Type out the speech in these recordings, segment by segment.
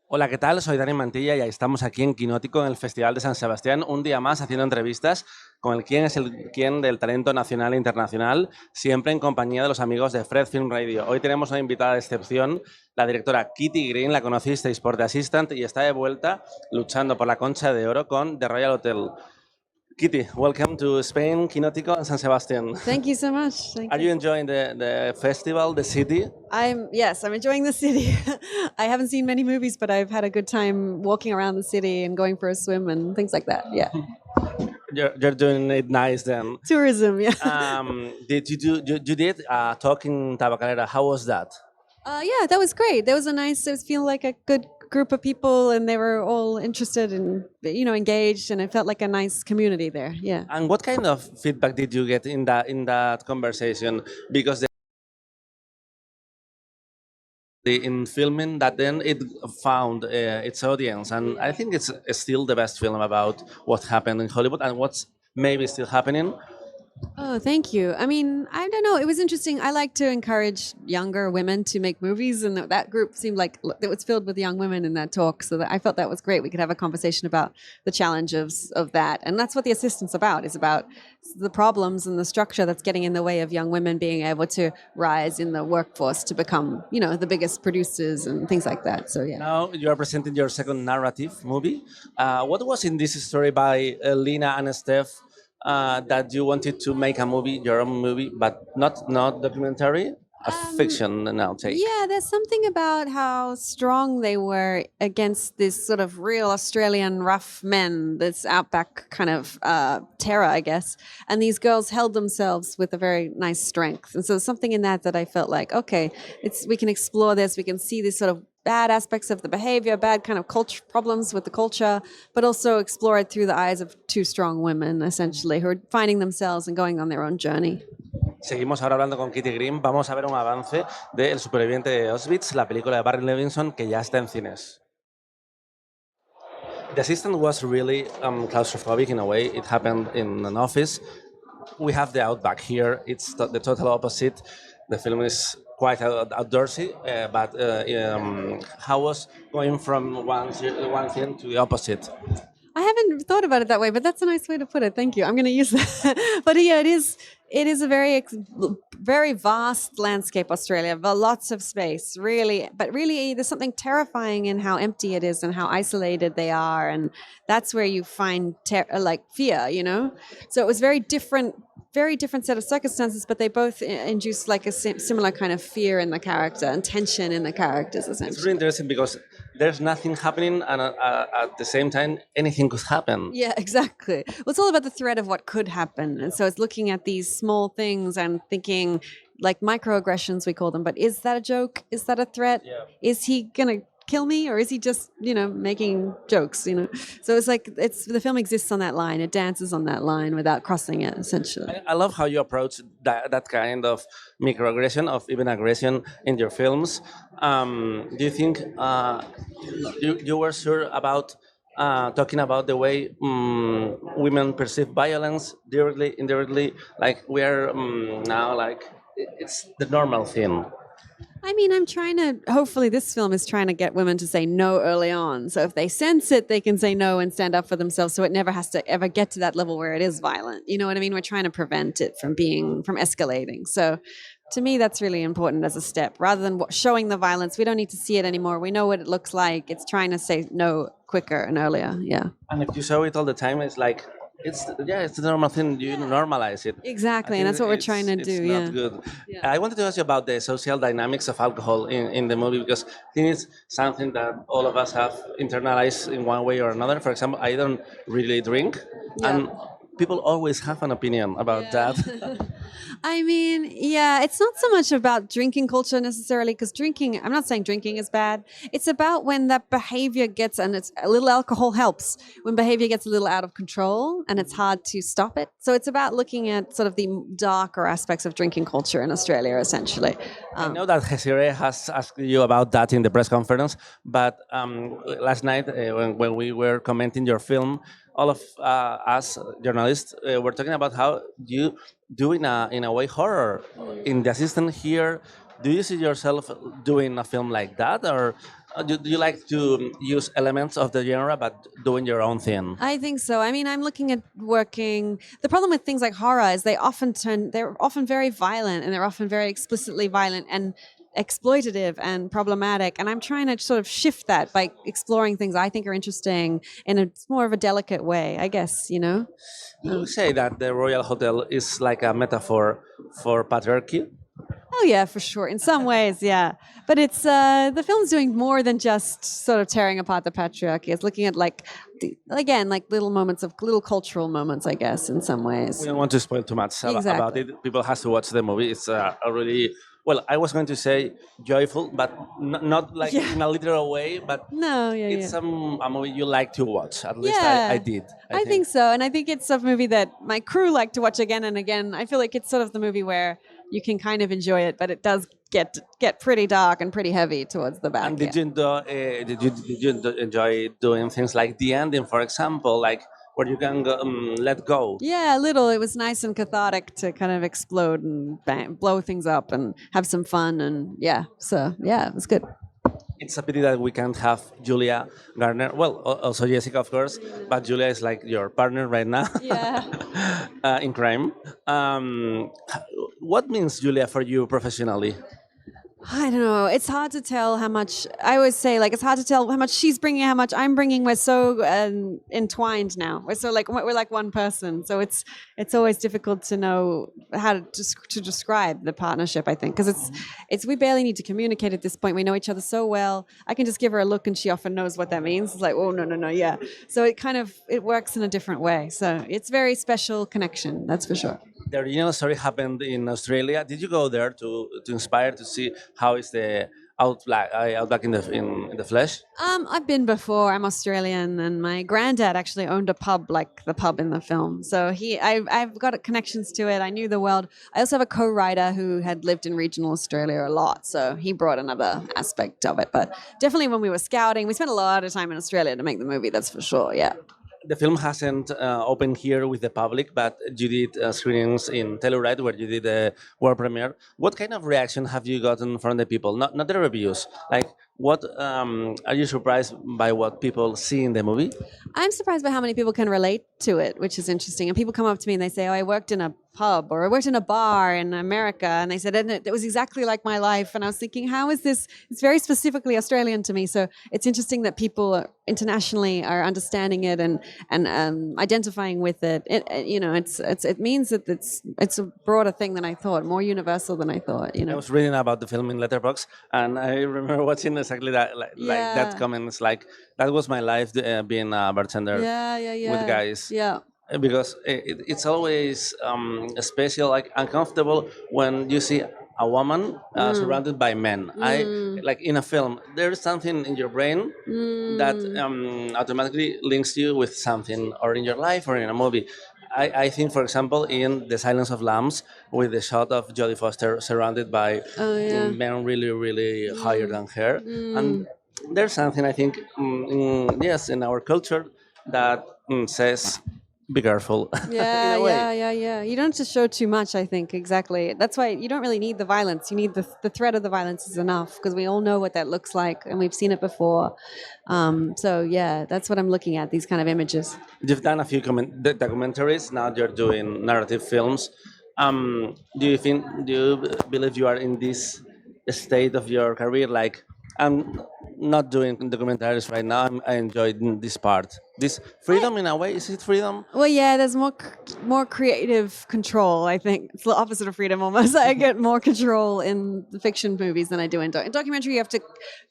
Hola, ¿qué tal? Soy Dani Mantilla y estamos aquí en Quinótico, en el Festival de San Sebastián, un día más haciendo entrevistas con el quién es el quién del talento nacional e internacional, siempre en compañía de los amigos de Fred Film Radio. Hoy tenemos una invitada de excepción, la directora Kitty Green, la conocisteis por The Assistant y está de vuelta luchando por la Concha de Oro con The Royal Hotel. Kitty, welcome to Spain, Quinótico, and San Sebastian. Thank you so much. Thank Are you. you enjoying the festival, the city? I'm enjoying the city. I haven't seen many movies, but I've had a good time walking around the city and going for a swim and things like that. Yeah. You're doing it nice then. Tourism, yeah. Did you did talk in Tabacalera? How was that? Yeah, that was great. That was it was feeling like a good group of people and they were all interested and engaged, and it felt like a nice community there. Yeah. And what kind of feedback did you get in that conversation? Because in filming that, then it found its audience, and I think it's still the best film about what happened in Hollywood and what's maybe still happening. Oh, thank you. I mean, I don't know. It was interesting. I like to encourage younger women to make movies, and that group seemed like it was filled with young women in that talk. So I felt that was great. We could have a conversation about the challenges of that, and that's what the assistant's about. Is about the problems and the structure that's getting in the way of young women being able to rise in the workforce to become, the biggest producers and things like that. So yeah. Now you are presenting your second narrative movie. What was in this story by Lina and Steph that you wanted to make a movie, your own movie, but not documentary, a fiction now take? Yeah, there's something about how strong they were against this sort of real Australian rough men, this outback kind of terror, I guess. And these girls held themselves with a very nice strength. And so there's something in that I felt like, okay, we can explore this. We can see these sort of bad aspects of the behavior, bad kind of culture problems with the culture, but also explore it through the eyes of two strong women, essentially, who are finding themselves and going on their own journey. Seguimos ahora hablando con Kitty Green. Vamos a ver un avance de El superviviente de Auschwitz, la película de Barry Levinson que ya está en cines. The Assistant was really claustrophobic in a way. It happened in an office. We have the Outback here. It's the total opposite. The film is quite outdoorsy, but how was going from one thing to the opposite? I haven't thought about it that way, but that's a nice way to put it. Thank you. I'm going to use that. But yeah, it is a very vast landscape, Australia, but lots of space, really. But really, there's something terrifying in how empty it is and how isolated they are, and that's where you find fear. So it was very different set of circumstances, but they both induce like a similar kind of fear in the character and tension in the characters, essentially. It's really interesting because there's nothing happening, and at the same time, anything could happen. Yeah, exactly. Well, it's all about the threat of what could happen. And so it's looking at these small things and thinking, like microaggressions, we call them, but is that a joke? Is that a threat? Yeah. Is he going to kill me, or is he just making jokes? So it's like the film exists on that line. It dances on that line without crossing it, essentially. I love how you approach that kind of microaggression, of even aggression in your films. Do you think you were sure about talking about the way women perceive violence directly, indirectly? Like we are now, like it's the normal thing. I mean, hopefully this film is trying to get women to say no early on. So if they sense it, they can say no and stand up for themselves. So it never has to ever get to that level where it is violent. You know what I mean? We're trying to prevent it from escalating. So to me, that's really important as a step. Rather than showing the violence, we don't need to see it anymore. We know what it looks like. It's trying to say no quicker and earlier. Yeah. And if you show it all the time, it's like, it's the normal thing. You normalize it. Exactly, and that's what we're trying to do. It's not good. Yeah. I wanted to ask you about the social dynamics of alcohol in the movie, because I think it's something that all of us have internalized in one way or another. For example, I don't really drink, and people always have an opinion about that. I mean, yeah, it's not so much about drinking culture necessarily, because I'm not saying drinking is bad. It's about when that behavior gets, and it's a little alcohol helps, when behavior gets a little out of control and it's hard to stop it. So it's about looking at sort of the darker aspects of drinking culture in Australia, essentially. I know that Hesire has asked you about that in the press conference, but last night when we were commenting your film, all of us journalists were talking about how you do in a way horror. In The Assistant here, do you see yourself doing a film like that, or Do you like to use elements of the genre, but doing your own thing? I think so. I mean, I'm looking at working. The problem with things like horror is they're often very violent and they're often very explicitly violent and exploitative and problematic. And I'm trying to sort of shift that by exploring things I think are interesting in a more of a delicate way, I guess, you know? You say that the Royal Hotel is like a metaphor for patriarchy. Oh yeah, for sure. In some ways, yeah. But it's the film's doing more than just sort of tearing apart the patriarchy. It's looking at again like little moments of little cultural moments, I guess, in some ways. We don't want to spoil too much about Exactly. it. People has to watch the movie. It's a really well. I was going to say joyful, but not like Yeah. in a literal way. But No, yeah, it's yeah. a movie you like to watch. At least Yeah, I did. I think so, and I think it's a movie that my crew like to watch again and again. I feel like it's sort of the movie where you can kind of enjoy it, but it does get pretty dark and pretty heavy towards the back. And yeah. did you enjoy doing things like the ending, for example, like where you can go, let go? Yeah, a little. It was nice and cathartic to kind of explode and blow things up and have some fun, and yeah. So yeah, it was good. It's a pity that we can't have Julia Garner. Well, also Jessica, of course, but Julia is like your partner right now Yeah. in crime. What means Julia for you professionally? I don't know. It's hard to tell how much. I always say like it's hard to tell how much she's bringing, how much I'm bringing. We're so entwined now. We're so like we're like one person. So it's always difficult to know how to describe the partnership. I think because it's we barely need to communicate at this point. We know each other so well. I can just give her a look and she often knows what that means. It's like oh no yeah. So it works in a different way. So it's very special connection. That's for sure. The original story happened in Australia. Did you go there to inspire to see how is the outback in the flesh? I've been before. I'm Australian, and my granddad actually owned a pub like the pub in the film. So I've got connections to it. I knew the world. I also have a co-writer who had lived in regional Australia a lot, so he brought another aspect of it. But definitely, when we were scouting, we spent a lot of time in Australia to make the movie. That's for sure. Yeah. The film hasn't opened here with the public, but you did screenings in Telluride where you did the world premiere. What kind of reaction have you gotten from the people? Not the reviews. Like, what are you surprised by what people see in the movie? I'm surprised by how many people can relate to it, which is interesting. And people come up to me and they say, "Oh, I worked in a pub or I worked in a bar in America," and they said, "And it was exactly like my life." And I was thinking, how is this? It's very specifically Australian to me. So it's interesting that people internationally are understanding it and identifying with it. It means that it's a broader thing than I thought, more universal than I thought. I was reading about the film in Letterboxd, and I remember watching exactly that, like that Yeah. comment. It's like that was my life being a bartender Yeah. with guys. Yeah. Because it's always special, like uncomfortable when you see a woman surrounded by men. I like in a film. There is something in your brain that automatically links you with something, or in your life, or in a movie. I think, for example, in The Silence of Lambs, with the shot of Jodie Foster surrounded by Oh yeah. men really, really higher than her, and there's something I think, yes, in our culture that says be careful in a way. Yeah. You don't have to show too much, I think, exactly. That's why you don't really need the violence. You need the threat of the violence is enough because we all know what that looks like and we've seen it before. So, yeah, that's what I'm looking at, these kind of images. You've done a few documentaries. Now you're doing narrative films. Do you believe you are in this state of your career? Like, I'm not doing documentaries right now. I enjoyed this part. This freedom, in a way, is it freedom? Well, yeah, there's more creative control. I think it's the opposite of freedom almost. I get more control in the fiction movies than I do in documentary. You have to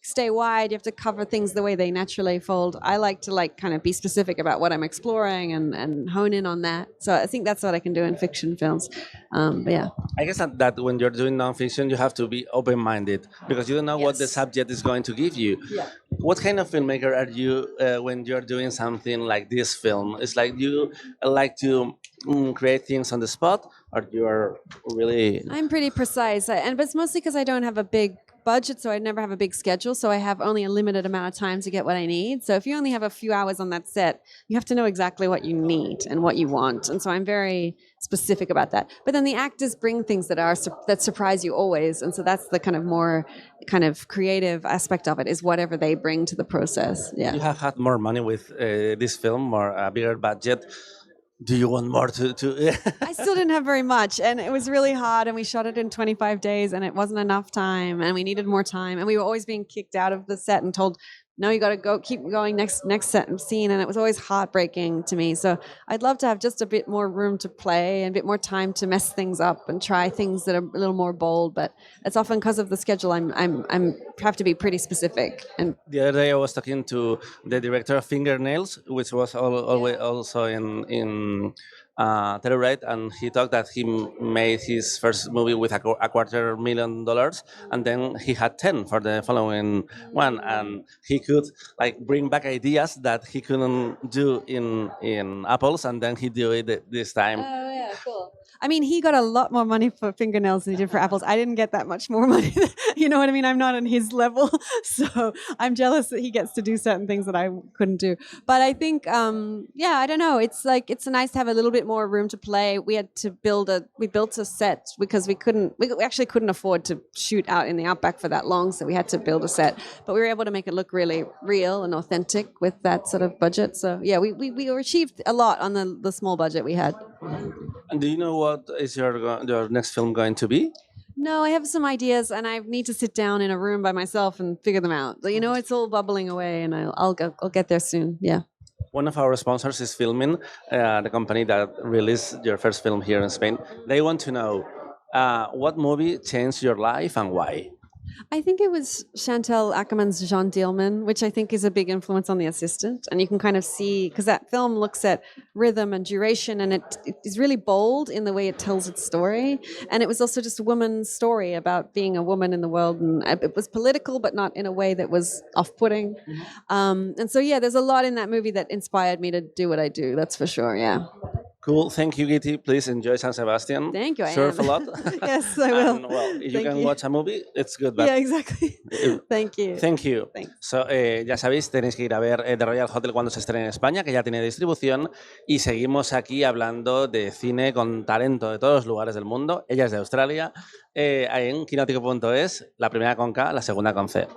stay wide. You have to cover things the way they naturally fold. I like to kind of be specific about what I'm exploring and hone in on that. So I think that's what I can do in fiction films. But yeah. I guess that when you're doing nonfiction, you have to be open-minded because you don't know what the Yes. subject is going to give you. Yeah. What kind of filmmaker are you when you're doing something like this film? It's like you like to create things on the spot, or you are really I'm pretty precise, but it's mostly because I don't have a big budget, so I never have a big schedule. So I have only a limited amount of time to get what I need. So if you only have a few hours on that set, you have to know exactly what you need and what you want. And so I'm very specific about that. But then the actors bring things that surprise you always. And so that's the kind of more kind of creative aspect of it, is whatever they bring to the process. Yeah. You have had more money with this film, more a bigger budget. Do you want more to I still didn't have very much, and it was really hard, and we shot it in 25 days, and it wasn't enough time, and we needed more time, and we were always being kicked out of the set and told, no, you got to go, keep going, next set and scene, and it was always heartbreaking to me. So I'd love to have just a bit more room to play and a bit more time to mess things up and try things that are a little more bold. But it's often because of the schedule. I'm have to be pretty specific. And the other day I was talking to the director of Fingernails, which was always also in Telluride, and he talked that he made his first movie with a $250,000, and then he had 10 for the following one, and he could like bring back ideas that he couldn't do in Apples, and then he do it this time. Oh yeah, cool. I mean, he got a lot more money for Fingernails than he did for Apples. I didn't get that much more money. You know what I mean? I'm not on his level. So I'm jealous that he gets to do certain things that I couldn't do. But I think, I don't know. It's like, it's nice to have a little bit more room to play. We built a set because we actually couldn't afford to shoot out in the outback for that long. So we had to build a set, but we were able to make it look really real and authentic with that sort of budget. So yeah, we achieved a lot on the small budget we had. And do you know what is your next film going to be? No, I have some ideas, and I need to sit down in a room by myself and figure them out. You know, it's all bubbling away, and I'll get there soon. Yeah. One of our sponsors is Filmin, the company that released your first film here in Spain. They want to know what movie changed your life and why. I think it was Chantal Ackerman's Jean Dielman, which I think is a big influence on The Assistant. And you can kind of see, because that film looks at rhythm and duration, and it is really bold in the way it tells its story. And it was also just a woman's story about being a woman in the world. And it was political, but not in a way that was off-putting. Mm-hmm. And so, yeah, there's a lot in that movie that inspired me to do what I do. That's for sure, yeah. Cool. Thank you, Giti. Please enjoy San Sebastian. Thank you. Surf a lot. Yes, I will. And, well, if you Thank can you. watch a movie, it's good. But Yeah, exactly. Thank you. Thank you. Thanks. So, ya sabéis, tenéis que ir a ver The Royal Hotel cuando se estrene en España, que ya tiene distribución. Y seguimos aquí hablando de cine con talento de todos los lugares del mundo. Ella es de Australia. En quinótico.es, la primera con K, la segunda con C.